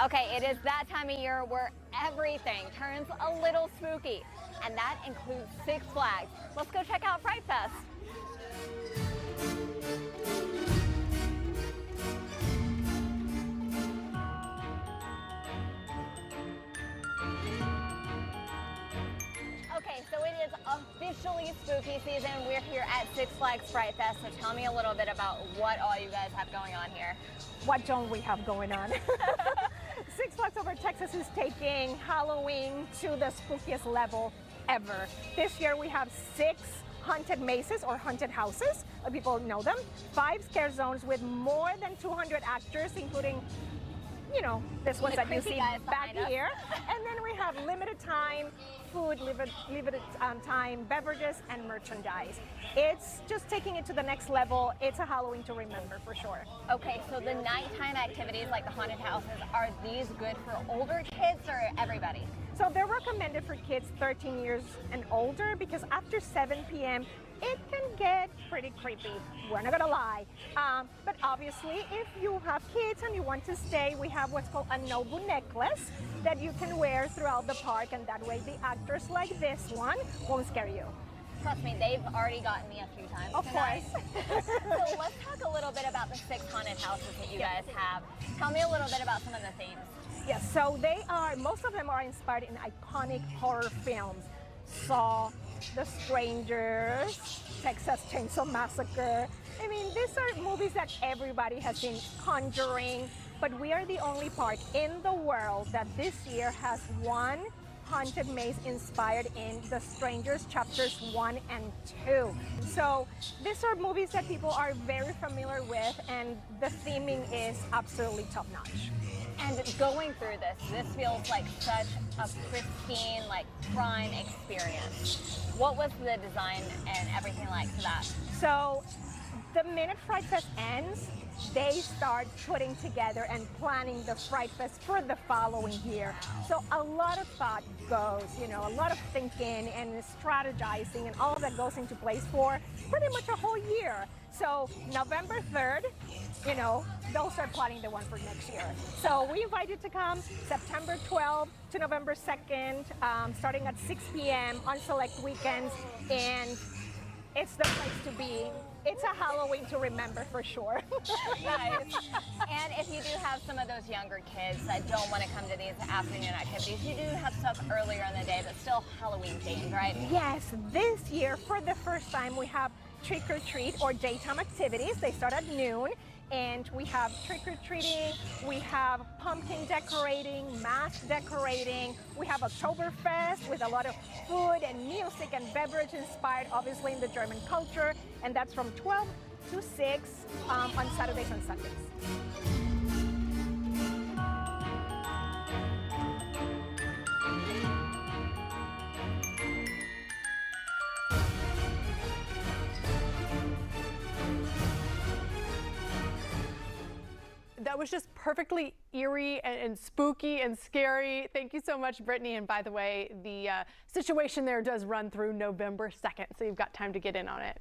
Okay, it is that time of year where everything turns a little spooky, and that includes Six Flags. Let's go check out Fright Fest. Okay, so it is officially spooky season. We're here at Six Flags Fright Fest, so tell me a little bit about what all you guys have going on here. What don't we have going on? Six Flags Over Texas is taking Halloween to the spookiest level ever. This year we have 6 haunted mazes or haunted houses, people know them, 5 scare zones with more than 200 actors, including, you know, this ones that you see back here. And then we have limited time food, limited time beverages and merchandise. It's just taking it to the next level. It's a Halloween to remember for sure. Okay, so the nighttime activities like the haunted houses, are these good for older kids or everybody? So they're recommended for kids 13 years and older because after 7 p.m. it can get pretty creepy. We're not gonna lie. But obviously, if you have kids and you want to stay, we have what's called a Nobu necklace that you can wear throughout the park, and that way the actors like this one won't scare you. Trust me, they've already gotten me a few times tonight. Of course. So let's talk a little bit about the 6 haunted houses that you guys have. Tell me a little bit about some of the themes. Yes, so most of them are inspired in iconic horror films. Saw, The Strangers, Texas Chainsaw Massacre. I mean, these are movies that everybody has seen. Conjuring, but we are the only park in the world that this year has one haunted maze inspired in The Strangers chapters 1 and 2. So these are movies that people are very familiar with, and the theming is absolutely top-notch. And going through this feels like such a pristine, like prime experience. What was the design and everything like for that? So the minute Fright Fest ends, they start putting together and planning the Fright Fest for the following year. So a lot of thought goes, you know, a lot of thinking and strategizing and all of that goes into place for pretty much a whole year. So November 3rd, you know, they'll start plotting the one for next year. So we invite you to come September 12th to November 2nd, starting at 6 p.m. on select weekends, and it's the place to be. It's a Halloween to remember for sure. Nice. And if you do have some of those younger kids that don't want to come to these afternoon activities, you do have stuff earlier in the day, but still Halloween themed, right? Yes, this year for the first time we have trick or treat or daytime activities. They start at noon. And we have trick-or-treating, we have pumpkin decorating, mask decorating, we have Oktoberfest with a lot of food and music and beverage inspired, obviously in the German culture, and that's from 12 to 6 on Saturdays and Sundays. That was just perfectly eerie and spooky and scary. Thank you so much, Brittany. And by the way, the situation there does run through November 2nd, so you've got time to get in on it.